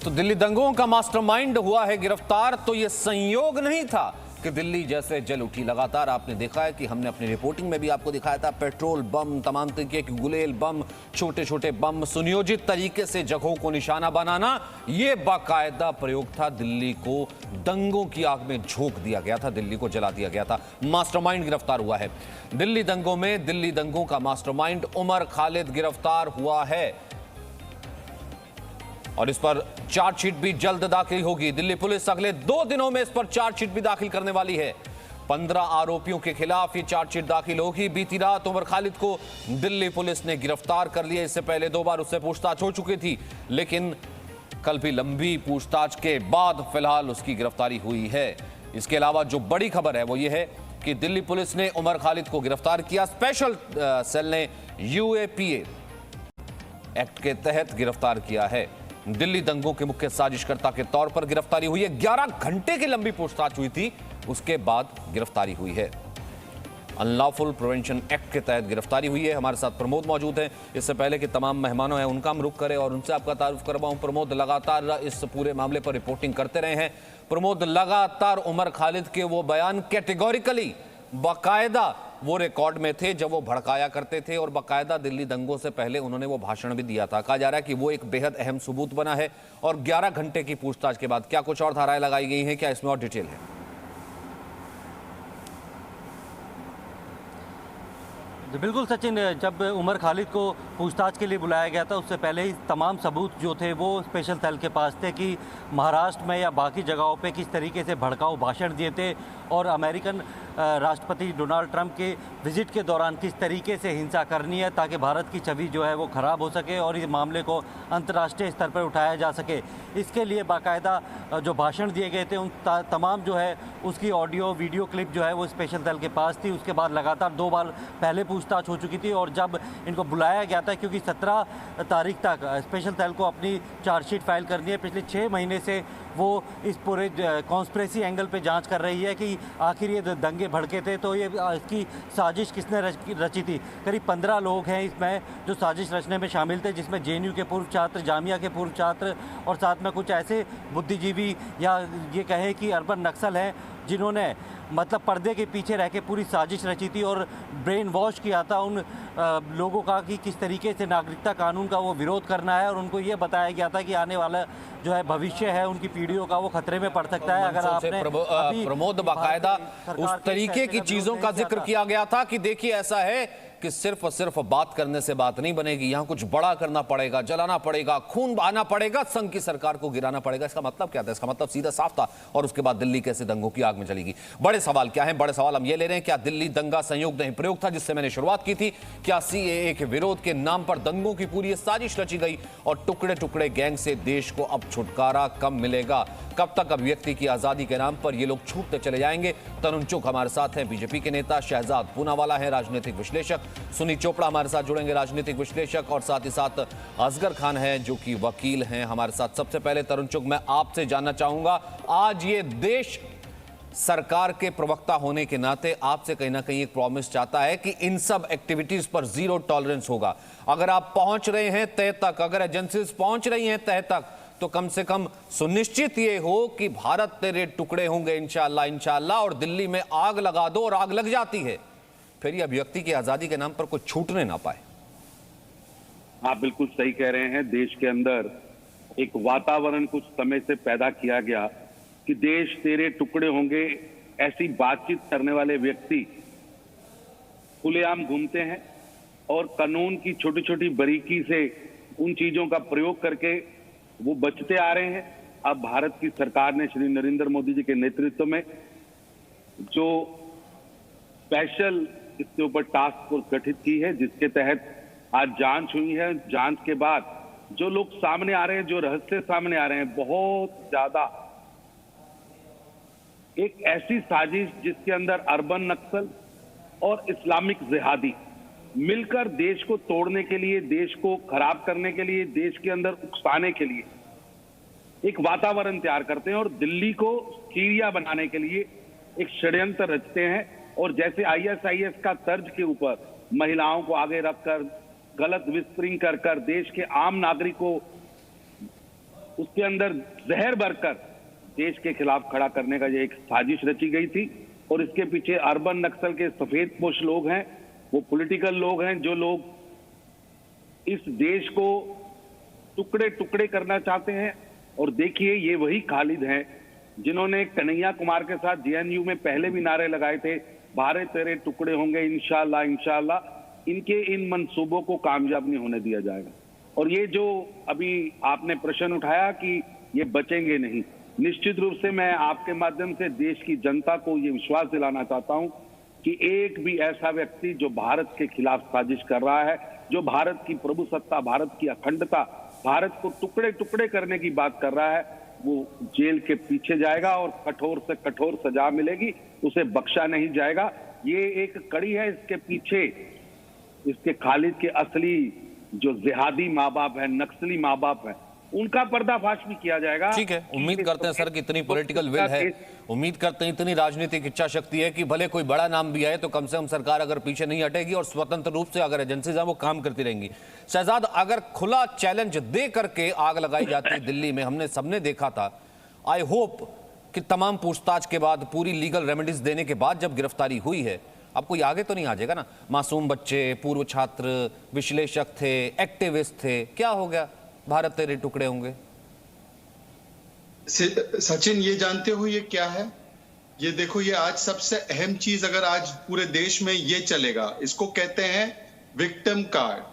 तो दिल्ली दंगों का मास्टरमाइंड हुआ है गिरफ्तार। तो ये संयोग नहीं था कि दिल्ली जैसे जल उठी। लगातार आपने देखा है कि हमने अपनी रिपोर्टिंग में भी आपको दिखाया था, पेट्रोल बम, तमाम तरीके के गुलेल बम, छोटे छोटे बम, सुनियोजित तरीके से जगहों को निशाना बनाना, ये बाकायदा प्रयोग था। दिल्ली को दंगों की आग में झोंक दिया गया था, दिल्ली को जला दिया गया था। मास्टरमाइंड गिरफ्तार हुआ है दिल्ली दंगों में। दिल्ली दंगों का मास्टरमाइंड उमर खालिद गिरफ्तार हुआ है और इस पर चार्जशीट भी जल्द दाखिल होगी। दिल्ली पुलिस अगले 2 दिनों में इस पर चार्जशीट भी दाखिल करने वाली है। 15 आरोपियों के खिलाफ ये चार्जशीट दाखिल होगी। बीती रात उमर खालिद को दिल्ली पुलिस ने गिरफ्तार कर लिया। इससे पहले 2 बार उससे पूछताछ हो चुकी थी, लेकिन कल भी लंबी पूछताछ के बाद फिलहाल उसकी गिरफ्तारी हुई है। इसके अलावा जो बड़ी खबर है वो ये है कि दिल्ली पुलिस ने उमर खालिद को गिरफ्तार किया। स्पेशल सेल ने यूएपीए एक्ट के तहत गिरफ्तार किया है। दिल्ली दंगों के मुख्य साजिशकर्ता के तौर पर गिरफ्तारी हुई है। 11 घंटे की लंबी पूछताछ हुई थी, उसके बाद गिरफ्तारी हुई है। अनलॉफुल प्रिवेंशन एक्ट के तहत गिरफ्तारी हुई है। हमारे साथ प्रमोद मौजूद हैं। इससे पहले कि तमाम मेहमानों हैं उनका हम रुख करें और उनसे आपका तारुफ करवाऊं। प्रमोद, लगातार इस पूरे मामले पर रिपोर्टिंग करते रहे हैं। प्रमोद, लगातार उमर खालिद के वो बयान कैटेगोरिकली बाकायदा वो रिकॉर्ड में थे जब वो भड़काया करते थे, और बाकायदा दिल्ली दंगों से पहले उन्होंने वो भाषण भी दिया था। कहा जा रहा है कि वो एक बेहद अहम सबूत बना है। और 11 घंटे की पूछताछ के बाद क्या कुछ और धाराएं लगाई गई हैं? क्या इसमें और डिटेल है? बिल्कुल सचिन, जब उमर खालिद को पूछताछ के लिए बुलाया गया था उससे पहले ही तमाम सबूत जो थे वो स्पेशल सेल के पास थे कि महाराष्ट्र में या बाकी जगहों पे किस तरीके से भड़काऊ भाषण दिए थे और अमेरिकन राष्ट्रपति डोनाल्ड ट्रंप के विजिट के दौरान किस तरीके से हिंसा करनी है ताकि भारत की छवि जो है वो ख़राब हो सके और इस मामले को अंतर्राष्ट्रीय स्तर पर उठाया जा सके। इसके लिए बाकायदा जो भाषण दिए गए थे उन तमाम जो है उसकी ऑडियो वीडियो क्लिप जो है वो स्पेशल सेल के पास थी। उसके बाद लगातार 2 बार पहले पूछताछ हो चुकी थी और जब इनको बुलाया गया था, क्योंकि 17 तारीख तक स्पेशल सेल को अपनी चार्जशीट फाइल करनी है, पिछले 6 महीने से वो इस पूरे कॉन्स्पिरेसी एंगल पे जांच कर रही है कि आखिर ये दंगे भड़के थे तो ये इसकी साजिश किसने रची थी। करीब 15 लोग हैं इसमें जो साजिश रचने में शामिल थे, जिसमें जेएनयू के पूर्व छात्र, जामिया के पूर्व छात्र और साथ में कुछ ऐसे बुद्धिजीवी या ये कहें कि अर्बन नक्सल हैं जिन्होंने मतलब पर्दे के पीछे रह के पूरी साजिश रची थी और ब्रेन वॉश किया था उन लोगों का कि किस तरीके से नागरिकता कानून का वो विरोध करना है। और उनको ये बताया गया था कि आने वाला जो है भविष्य है उनकी पीढ़ियों का वो खतरे में पड़ सकता है। अगर आपने प्रमोद, बाकायदा उस तरीके की चीजों का जिक्र किया गया था कि देखिए ऐसा है कि सिर्फ और सिर्फ बात करने से बात नहीं बनेगी, यहां कुछ बड़ा करना पड़ेगा, जलाना पड़ेगा, खून बहाना पड़ेगा, संघ की सरकार को गिराना पड़ेगा। इसका मतलब क्या था? इसका मतलब सीधा साफ था। और उसके बाद दिल्ली कैसे दंगों की आग में चलेगी? बड़े सवाल क्या हैं? बड़े सवाल हम ये ले रहे हैं, क्या दिल्ली दंगा संयोग नहीं प्रयोग था जिससे मैंने शुरुआत की थी? क्या सीएए के विरोध के नाम पर दंगों की पूरी साजिश रची गई और टुकड़े टुकड़े गैंग से देश को अब छुटकारा कब मिलेगा? कब तक अभिव्यक्ति की आजादी के नाम पर ये लोग छूटते चले जाएंगे? तरुण चुग हमारे साथ हैं, बीजेपी के नेता। शहजाद पूनावाला है, राजनीतिक विश्लेषक। सुनील चोपड़ा हमारे साथ जुड़ेंगे, राजनीतिक विश्लेषक। और साथ ही साथ असगर खान है जो कि वकील हैं हमारे साथ। सबसे पहले तरुण चुग, मैं आपसे जानना चाहूंगा, आज ये देश सरकार के प्रवक्ता होने के नाते आपसे कहीं ना कहीं एक प्रॉमिस चाहता है कि इन सब एक्टिविटीज पर 0 टॉलरेंस होगा। अगर आप पहुंच रहे हैं तय तक, अगर एजेंसीज पहुंच रही हैं तय तक, तो कम से कम सुनिश्चित ये हो कि भारत तेरे टुकड़े होंगे इंशाअल्लाह इंशाअल्लाह। और दिल्ली में आग लगा दो और आग लग जाती है, फिर ये अभिव्यक्ति की आजादी के नाम पर कुछ छूटने ना पाए। आप बिल्कुल सही कह रहे हैं। देश के अंदर एक वातावरण कुछ समय से पैदा किया गया कि देश तेरे टुकड़े होंगे, ऐसी बातचीत करने वाले व्यक्ति खुलेआम घूमते हैं और कानून की छोटी छोटी बारीकी से उन चीजों का प्रयोग करके वो बचते आ रहे हैं। अब भारत की सरकार ने श्री नरेंद्र मोदी जी के नेतृत्व में जो स्पेशल इसके ऊपर टास्क फोर्स गठित की है, जिसके तहत आज जांच हुई है। जांच के बाद जो लोग सामने आ रहे हैं, जो रहस्य सामने आ रहे हैं, बहुत ज्यादा एक ऐसी साजिश जिसके अंदर अर्बन नक्सल और इस्लामिक जिहादी मिलकर देश को तोड़ने के लिए, देश को खराब करने के लिए, देश के अंदर उकसाने के लिए एक वातावरण तैयार करते हैं और दिल्ली को सीरिया बनाने के लिए एक षड्यंत्र रचते हैं। और जैसे आईएसआईएस का तर्ज के ऊपर महिलाओं को आगे रखकर गलत विस्परिंग कर देश के आम नागरिक को उसके अंदर जहर भरकर देश के खिलाफ खड़ा करने का ये एक साजिश रची गई थी। और इसके पीछे अर्बन नक्सल के सफेद पोश लोग हैं, वो पॉलिटिकल लोग हैं, जो लोग इस देश को टुकड़े टुकड़े करना चाहते हैं। और देखिए, ये वही खालिद हैं जिन्होंने कन्हैया कुमार के साथ जेएनयू में पहले भी नारे लगाए थे, भारत तेरे टुकड़े होंगे इंशाल्लाह इंशाल्लाह। इनके इन मंसूबों को कामयाब नहीं होने दिया जाएगा। और ये जो अभी आपने प्रश्न उठाया कि ये बचेंगे नहीं, निश्चित रूप से मैं आपके माध्यम से देश की जनता को ये विश्वास दिलाना चाहता हूं कि एक भी ऐसा व्यक्ति जो भारत के खिलाफ साजिश कर रहा है, जो भारत की प्रभुसत्ता, भारत की अखंडता, भारत को टुकड़े टुकड़े करने की बात कर रहा है, वो जेल के पीछे जाएगा और कठोर से कठोर सजा मिलेगी, उसे बख्शा नहीं जाएगा। ये एक कड़ी है। इसके पीछे इसके खालिद के असली जो जिहादी माँ बाप है, नक्सली माँ बाप है, उनका पर्दाफाश भी किया जाएगा। ठीक है, उम्मीद करते हैं सर कि इतनी पॉलिटिकल विल है, उम्मीद करते हैं इतनी राजनीतिक इच्छा शक्ति है कि भले कोई बड़ा नाम भी आए तो कम से कम सरकार अगर पीछे नहीं हटेगी और स्वतंत्र रूप से अगर एजेंसीज हैं वो काम करती रहेंगी। शहजाद, अगर खुला चैलेंज दे करके आग लगाई जाती दिल्ली में, हमने सबने देखा था, आई होप कि तमाम पूछताछ के बाद, पूरी लीगल रेमेडीज देने के बाद जब गिरफ्तारी हुई है, अब कोई आगे तो नहीं आ जाएगा ना? मासूम बच्चे, पूर्व छात्र, विश्लेषक थे, एक्टिविस्ट थे, क्या हो गया? भारत तेरे टुकड़े होंगे। सचिन, ये जानते हो ये क्या है? ये देखो, ये आज सबसे अहम चीज अगर आज पूरे देश में ये चलेगा, इसको कहते हैं विक्टिम कार्ड।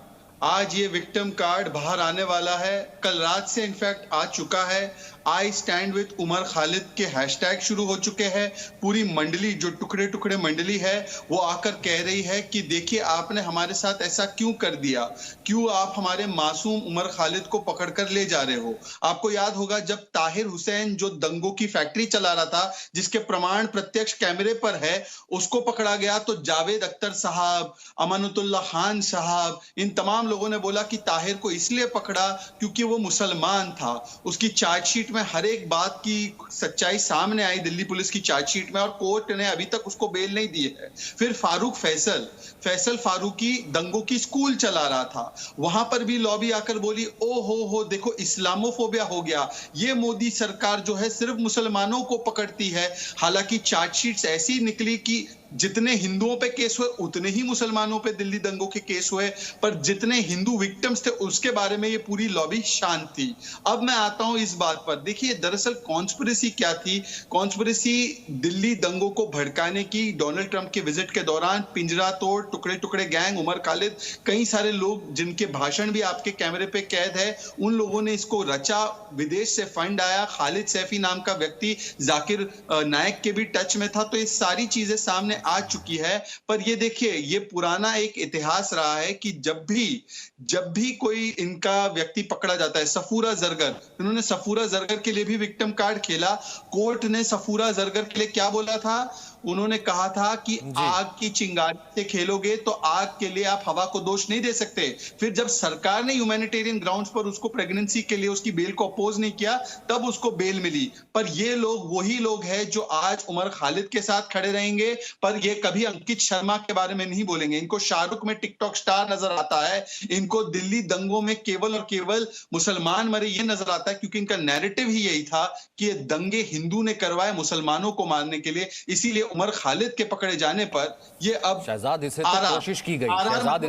आज ये विक्टिम कार्ड बाहर आने वाला है, कल रात से इनफैक्ट आ चुका है। I stand with Umar Khalid के हैशटैग शुरू हो चुके हैं। पूरी मंडली, जो टुकड़े टुकड़े मंडली है, वो आकर कह रही है कि देखिए आपने हमारे साथ ऐसा क्यों कर दिया, क्यों आप हमारे मासूम उमर खालिद को पकड़कर ले जा रहे हो। आपको याद होगा जब ताहिर हुसैन जो दंगों की फैक्ट्री चला रहा था, जिसके प्रमाण प्रत्यक्ष कैमरे पर है, उसको पकड़ा गया तो जावेद अख्तर साहब, अमानुतुल्लाह खान साहब, इन तमाम लोगों ने बोला कि ताहिर को इसलिए पकड़ा क्योंकि वो मुसलमान था। उसकी चार्जशीट में हर एक बात की सच्चाई सामने आई, दिल्ली पुलिस की चार्जशीट में, और कोर्ट ने अभी तक उसको बेल नहीं दी है। फिर फारूक फैसल फारूकी दंगों की स्कूल चला रहा था, वहां पर भी लॉबी आकर बोली ओ हो देखो इस्लामोफोबिया हो गया, ये मोदी सरकार जो है सिर्फ मुसलमानों को पकड़ती है। हालांकि चार्जशीट्स ऐसी निकली कि जितने हिंदुओं पे केस हुए उतने ही मुसलमानों पे दिल्ली दंगों के केस हुए, पर जितने हिंदू विक्टिम्स थे उसके बारे में ये पूरी लॉबी शांत थी। अब मैं आता हूं इस बात पर। देखिए, दरअसल कॉन्स्पिरेसी क्या थी? कॉन्स्पिरेसी दिल्ली दंगों को भड़काने की, डोनाल्ड ट्रंप के विजिट के दौरान पिंजरा तोड़, टुकड़े टुकड़े गैंग, उमर खालिद, कई सारे लोग जिनके भाषण भी आपके कैमरे पे कैद है, उन लोगों ने इसको रचा। विदेश से फंड आया, खालिद सैफी नाम का व्यक्ति जाकिर नायक के भी टच में था। तो ये सारी चीजें सामने आ चुकी है। पर ये देखिए, ये पुराना एक इतिहास रहा है कि जब भी कोई इनका व्यक्ति पकड़ा जाता है, सफूरा जरगर, इन्होंने सफूरा जरगर के लिए भी विक्टिम कार्ड खेला। कोर्ट ने सफूरा जरगर के लिए क्या बोला था? उन्होंने कहा था कि आग की चिंगारी से खेलोगे तो आग के लिए आप हवा को दोष नहीं दे सकते। फिर जब सरकार ने ह्यूमैनिटेरियन ग्राउंड्स पर उसको प्रेगनेंसी के लिए उसकी बेल को अपोज नहीं किया, तब उसको बेल मिली। पर ये लोग वही लोग हैं जो आज उमर खालिद के साथ खड़े रहेंगे, पर ये कभी अंकित शर्मा के बारे में नहीं बोलेंगे। इनको शाहरुख में टिकटॉक स्टार नजर आता है, इनको दिल्ली दंगों में केवल और केवल मुसलमान मरे ये नजर आता है, क्योंकि इनका नैरेटिव ही यही था कि ये दंगे हिंदू ने करवाए मुसलमानों को मारने के लिए। इसीलिए उमर खालिद के पकड़े जाने पर ये अब शहजाद, इसे तो कोशिश की गई, शहजाद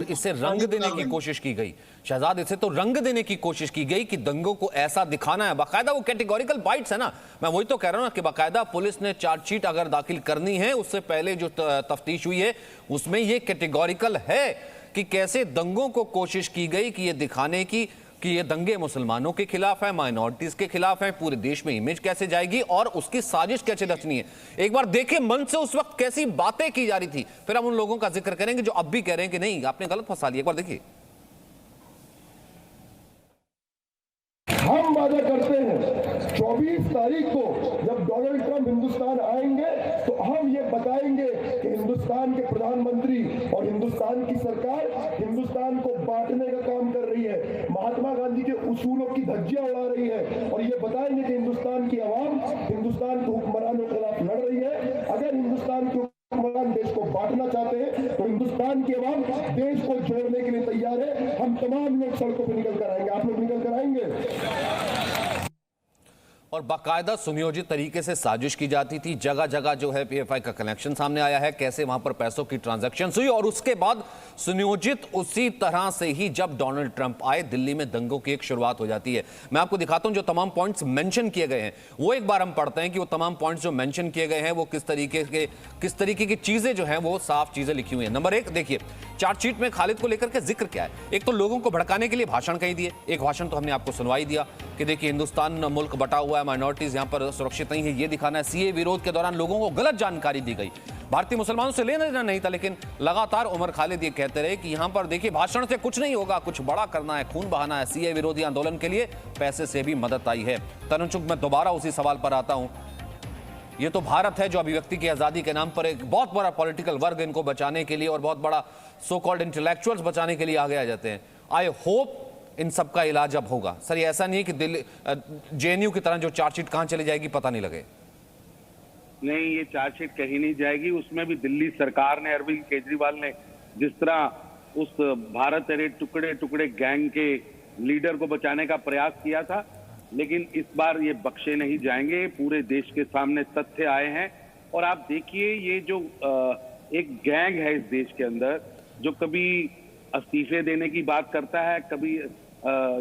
इसे रंग देने की कोशिश की गई, शहजाद इसे तो रंग देने की कोशिश की गई कि दंगों को ऐसा दिखाना है। बाकायदा वो कैटेगोरिकल बाइट्स है ना, मैं वही तो कह रहा हूं ना कि बाकायदा पुलिस ने चार्जशीट अगर दाखिल करनी है, उससे पहले जो तफ्तीश हुई है उसमें ये कैटेगोरिकल है कि कैसे दंगों को कोशिश की गई कि ये दिखाने की कि ये दंगे मुसलमानों के खिलाफ है, माइनॉरिटीज के खिलाफ है, पूरे देश में इमेज कैसे जाएगी और उसकी साजिश कैसे रचनी है। एक बार देखें मन से उस वक्त कैसी बातें की जा रही थी, फिर हम उन लोगों का जिक्र करेंगे जो अब भी कह रहे हैं कि नहीं आपने गलत फंसा लिया। एक बार देखिए। हम वादा करते हैं 24 तारीख को जब डोनाल्ड ट्रंप हिंदुस्तान आएंगे तो हम ये बताएंगे कि हिंदुस्तान के प्रधानमंत्री और हिंदुस्तान की सरकार हिंदुस्तान को बांटने का काम कर रही है, महात्मा गांधी के उसूलों की धज्जियां उड़ा रही है, और ये बताएंगे कि हिंदुस्तान की आवाम हिंदुस्तान के हुक्मरानों के खिलाफ लड़ रही है। अगर हिंदुस्तान के हुक्मरान देश को बांटना चाहते हैं तो हिंदुस्तान की आवाम देश को जोड़ने के लिए तैयार है। हम तमाम लोग सड़कों पर निकल कर आएंगे। आप लोग निकल कर आएंगे? और बाकायदा सुनियोजित तरीके से साजिश की जाती थी। जगह जगह जो है पीएफआई का कनेक्शन सामने आया है, कैसे वहां पर पैसों की ट्रांजैक्शन हुई, और उसके बाद सुनियोजित उसी तरह से ही जब डोनाल्ड ट्रंप आए, दिल्ली में दंगों की एक शुरुआत हो जाती है। मैं आपको दिखाता हूं जो तमाम पॉइंट्स मेंशन किए गए हैं, वो एक बार हम पढ़ते हैं कि वो तमाम पॉइंट्स जो मेंशन किए गए हैं वो किस तरीके की चीजें जो हैं वो साफ चीजें लिखी हुई हैं। नंबर 1 देखिए, चार्जशीट में खालिद को लेकर के जिक्र क्या है। एक तो लोगों को भड़काने के लिए भाषण कहीं दिए, एक भाषण तो हमने आपको सुनवाई दिया कि देखिए हिंदुस्तान मुल्क बटा हुआ है, माइनॉरिटीज यहां पर सुरक्षित नहीं है, ये दिखाना है। सीए विरोध के दौरान लोगों को गलत जानकारी दी गई, भारतीय मुसलमानों से लेना देना नहीं था, लेकिन लगातार उमर खालिद ये कहते रहे कि यहां पर देखिए भाषण से कुछ नहीं होगा, कुछ बड़ा करना है, खून बहाना है। सीए विरोधी आंदोलन के लिए पैसे से भी मदद आई है। तरुण चुग, मैं दोबारा उसी सवाल पर आता हूं, ये तो भारत है जो अभिव्यक्ति की आजादी के नाम पर एक बहुत बड़ा पॉलिटिकल वर्ग इनको बचाने के लिए और बहुत बड़ा सो कॉल्ड इंटेलेक्चुअल्स बचाने के लिए आगे आ जाते हैं। आई होप इन सब का इलाज अब होगा। सर ये ऐसा नहीं है कि दिल्ली जेएनयू की तरह जो चार्जशीट कहां चली जाएगी पता नहीं लगे। नहीं, ये चार्जशीट कहीं नहीं जाएगी। उसमें भी दिल्ली सरकार ने, अरविंद केजरीवाल ने जिस तरह उस भारत तेरे टुकड़े टुकड़े गैंग के लीडर को बचाने का प्रयास किया था, लेकिन इस बार ये बख्शे नहीं जाएंगे। पूरे देश के सामने तथ्य आए हैं और आप देखिए ये जो एक गैंग है इस देश के अंदर, जो कभी इस्तीफे देने की बात करता है, कभी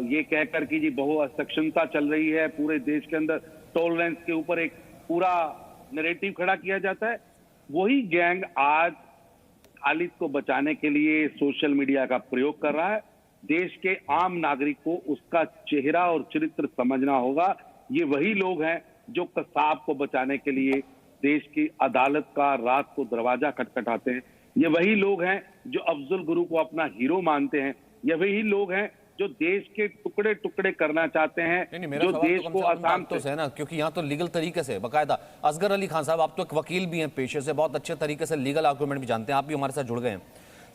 ये कहकर कि जी बहु सक्षमता चल रही है पूरे देश के अंदर, टॉलरेंस के ऊपर एक पूरा नैरेटिव खड़ा किया जाता है। वही गैंग आज खालिद को बचाने के लिए सोशल मीडिया का प्रयोग कर रहा है। देश के आम नागरिक को उसका चेहरा और चरित्र समझना होगा। ये वही लोग हैं जो कसाब को बचाने के लिए देश की अदालत का रात को दरवाजा खटखटाते हैं। ये वही लोग हैं जो अफजल गुरु को अपना हीरो मानते हैं। ये वही लोग हैं जो देश के टुकड़े टुकड़े करना चाहते हैं, जो देश को आसाम तो है ना, क्योंकि यहाँ तो लीगल तरीके से बाकायदा असगर अली खान साहब, आप तो एक वकील भी हैं पेशे से, बहुत अच्छे तरीके से लीगल आर्गुमेंट भी जानते हैं, आप भी हमारे साथ जुड़ गए हैं।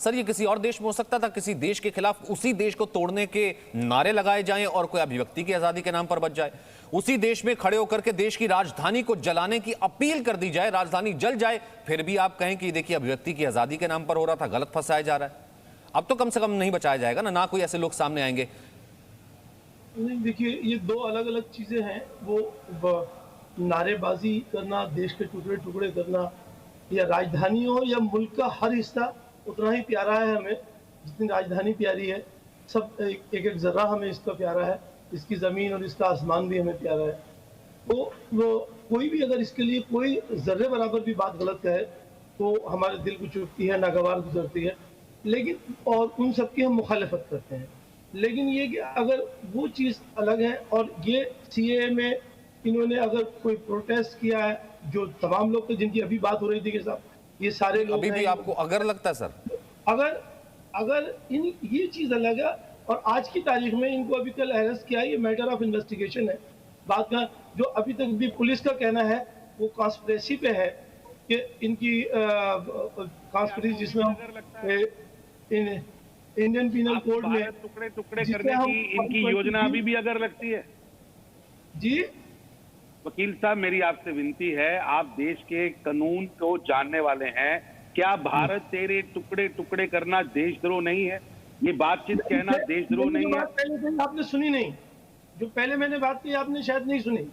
सर ये किसी और देश में हो सकता था, किसी देश के खिलाफ उसी देश को तोड़ने के नारे लगाए जाएं और कोई अभिव्यक्ति की आजादी के नाम पर बच जाए, उसी देश में खड़े होकर के देश की राजधानी को जलाने की अपील कर दी जाए, राजधानी जल जाए, फिर भी आप कहें कि देखिए अभिव्यक्ति की आजादी के नाम पर हो रहा था, गलत फंसाया जा रहा है। अब तो कम से कम नहीं बचाया जाएगा ना कोई ऐसे लोग सामने आएंगे। नहीं, देखिए ये दो अलग अलग चीजें हैं। वो नारेबाजी करना, देश के टुकड़े टुकड़े करना, या राजधानी हो या मुल्क का हर हिस्सा उतना ही प्यारा है हमें जितनी राजधानी प्यारी है। सब एक एक जर्रा हमें इसका प्यारा है, इसकी जमीन और इसका आसमान भी हमें प्यारा है। तो वो कोई भी अगर इसके लिए कोई जर्रे बराबर भी बात गलत कहे तो हमारे दिल को चुभती है, नागवार गुजरती है, लेकिन और उन सबकी हम मुखालिफत करते हैं। लेकिन ये कि अगर वो चीज़ अलग है और ये सीए में इन्होंने अगर कोई प्रोटेस्ट किया है, जो तमाम लोग थे जिनकी अभी बात हो रही थी कि साहब ये सारे लोग अभी भी आपको अगर लगता है सर, अगर इन ये चीज अलग है और आज की तारीख में इनको अभी कल अरेस्ट किया, ये मैटर ऑफ इन्वेस्टिगेशन है। बात का जो अभी तक भी पुलिस का कहना है वो कॉन्स्पिरेसी पे है कि इनकी कॉन्स्पिरेसी जिसमें इंडियन पीनल कोड में टुकड़े टुकड़े करने की इनकी योजना अभी भी अगर लगती है। जी वकील साहब, मेरी आपसे विनती है, आप देश के कानून को जानने वाले हैं, क्या भारत तेरे टुकड़े टुकड़े करना देशद्रोह नहीं है? ये बातचीत कहना देशद्रोह नहीं है? पहले आपने सुनी नहीं, जो पहले मैंने बात की आपने शायद नहीं सुनी।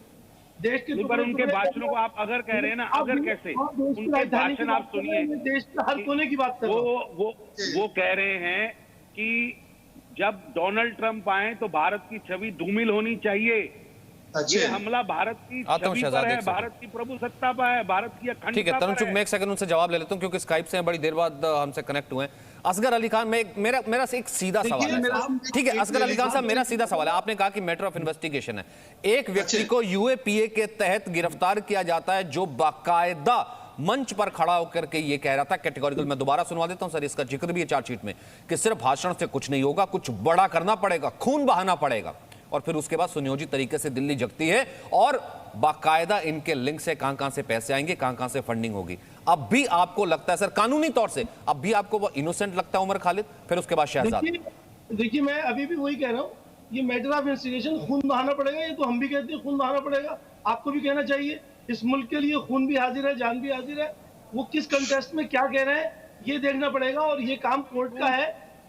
देश के पर उनके भाषणों को आप अगर कह रहे हैं ना, अगर कैसे उनके भाषण आप सुनिए, देश के हर कोने की बात कर रहे हैं। वो कह रहे हैं कि जब डोनाल्ड ट्रंप आए तो भारत की छवि धूमिल होनी चाहिए। ये हमला भारत की छवि पर है, भारत की प्रभुसत्ता पर है, भारत की अखंडता पर है। ठीक है तरुण चुग, मैं एक सेकंड उनसे जवाब ले लेता हूं क्योंकि स्काइप से बड़ी देर बाद हमसे कनेक्ट हुए हैं। असगर अली खान, मेरा एक सीधा सवाल है। ठीक है असगर अली खान साहब, मेरा सीधा सवाल है, आपने कहा कि मैटर ऑफ इन्वेस्टिगेशन है, एक व्यक्ति को यूएपीए के तहत गिरफ्तार किया जाता है जो बाकायदा मंच पर खड़ा होकर के ये कह रहा था कैटेगोरिकल, मैं दोबारा सुनवा देता हूं सर, इसका जिक्र भी है चार्जशीट में, कि सिर्फ भाषण से कुछ नहीं होगा, कुछ बड़ा करना पड़ेगा, खून बहाना पड़ेगा, और फिर उसके बाद सुनियोजित तरीके से दिल्ली जगती है और बाकायदा इनके लिंक से कहां से पैसे आएंगे, कहां से फंडिंग होगी। अब भी आपको लगता है सर, कानूनी तौर से अब भी आपको वो इनोसेंट लगता है उमर खालिद, फिर उसके बाद शहजाद? देखिए मैं अभी भी वही कह रहा हूं, ये मैटर ऑफ इन्वेस्टिगेशन, खून बहाना पड़ेगा, ये तो हम भी कहते हैं खून बहाना पड़ेगा, आपको भी कहना चाहिए। इस मुल्क के लिए खून भी हाजिर है, जान भी हाजिर है। वो किस कंटेस्ट में क्या कह रहे हैं ये देखना पड़ेगा और ये काम कोर्ट का है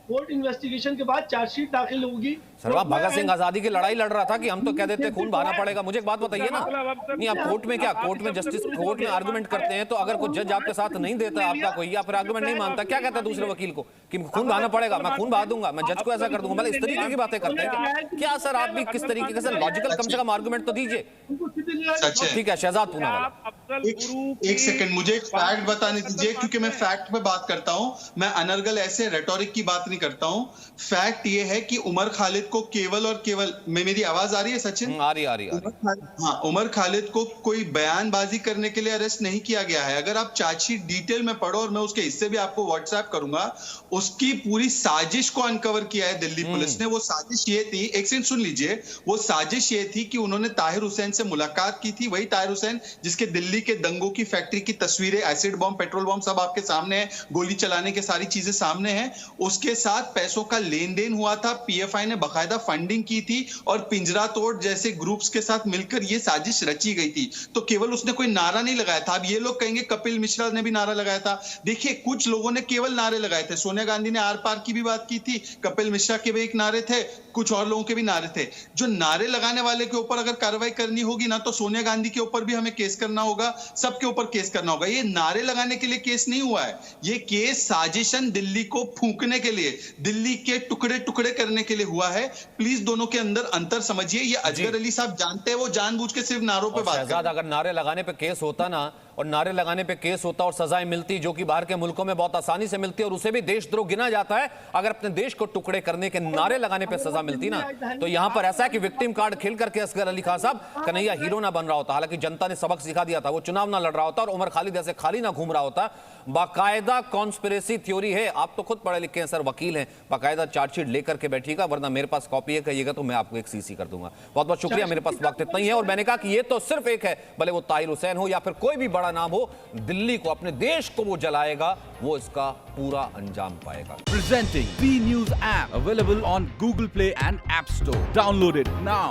कोर्ट इन्वेस्टिगेशन के बाद चार्जशीट दाखिल होगी। सर आप भगत सिंह आजादी की लड़ाई लड़ रहा था कि हम तो कह देते खून बहाना पड़ेगा। मुझे एक बात बताइए ना, नहीं आप कोर्ट में क्या, कोर्ट में जस्टिस, कोर्ट में आर्गुमेंट करते हैं तो अगर कोई जज आपके साथ नहीं देता आपका कोई, या फिर आर्गुमेंट नहीं मानता, क्या कहता है दूसरे वकील को कि खून बहाना पड़ेगा, मैं खून बहा दूंगा, मैं जज को ऐसा कर दूंगा, मतलब इस तरीके की बातें करते हैं क्या सर? आप भी किस तरीके से लॉजिकल कम से कम आर्गुमेंट तो दीजिए। ठीक है शहजाद पूना वाला, एक सेकंड मुझे एक फैक्ट बताने दीजिए, क्योंकि मैं फैक्ट पे बात करता हूं, मैं अनर्गल ऐसे रेटोरिक की बात नहीं करता हूं। फैक्ट ये है कि उमर खालिद को केवल और केवल, मेरी आवाज आ रही है सचिन? आ रही हाँ, उमर खालिद को कोई बयानबाजी करने के लिए अरेस्ट नहीं किया गया है। अगर आप चार्जशीट डिटेल में पढ़ो, और मैं उसके हिस्से भी आपको व्हाट्सएप करूंगा, उसकी पूरी साजिश को अनकवर किया है दिल्ली पुलिस ने। वो साजिश ये थी, एक सेकंड सुन लीजिए, वो साजिश ये थी कि उन्होंने ताहिर हुसैन से मुलाकात की थी, वही ताहिर हुसैन जिसके दिल्ली के दंगों की फैक्ट्री की तस्वीरें, एसिड बॉम्ब, पेट्रोल बॉम्ब सब आपके सामने है, गोली चलाने के सारी चीजें सामने हैं। उसके साथ पैसों का लेन देन हुआ था, पीएफआई ने बाकायदा फंडिंग की थी, और पिंजरा तोड़ जैसे ग्रुप्स के साथ मिलकर ये साजिश रची गई थी। तो केवल उसने कोई नारा नहीं लगाया था। अब ये लोग कहेंगे कपिल मिश्रा ने भी नारा लगाया था। देखिए कुछ लोगों ने केवल नारे लगाए थे, सोनिया गांधी ने आर पार की भी बात की थी, कपिल मिश्रा के भी एक नारे थे, कुछ और लोगों के भी नारे थे। जो नारे लगाने वाले के ऊपर अगर कार्रवाई करनी होगी ना, तो सोनिया गांधी के ऊपर भी हमें केस करना होगा, सबके ऊपर केस करना होगा। ये नारे लगाने के लिए केस नहीं हुआ है, ये केस साजिशन दिल्ली को फूंकने के लिए, दिल्ली के टुकड़े टुकड़े करने के लिए हुआ है। प्लीज दोनों के अंदर अंतर समझिए। ये अजगर अली साहब जानते हैं, वो जानबूझ के सिर्फ नारों पे बात करते हैं। अगर नारे लगाने पे केस होता ना, और नारे लगाने पे केस होता और सजाएं मिलती, जो कि बाहर के मुल्कों में बहुत आसानी से मिलती है और उसे भी देशद्रोह गिना जाता है, अगर अपने देश को टुकड़े करने के नारे लगाने पे सजा मिलती ना, तो यहां पर ऐसा है कि विक्टिम कार्ड खेल करके असगर अली खान साहब कन्हैया हीरो ना बन रहा होता। हालांकि जनता ने सबक सिखा दिया था, वो चुनाव ना लड़ रहा होता और उमर खालिद ऐसे खाली ना घूम रहा होता। बाकायदा कॉन्स्पिरेसी थ्योरी है, आप तो खुद पढ़े लिखे हैं सर, वकील हैं, बाकायदा चार्जशीट लेकर के बैठिएगा, वरना मेरे पास कॉपी है, कहिएगा तो मैं आपको एक सीसी कर दूंगा। बहुत बहुत शुक्रिया, मेरे पास वक्त इतना ही है। और मैंने कहा कि ये तो सिर्फ एक है, भले वो ताहिर हुसैन हो या फिर कोई भी बड़ा नाम हो, दिल्ली को, अपने देश को वो जलाएगा, वो इसका पूरा अंजाम पाएगा। Presenting B News app available on Google Play and App Store. Download it now.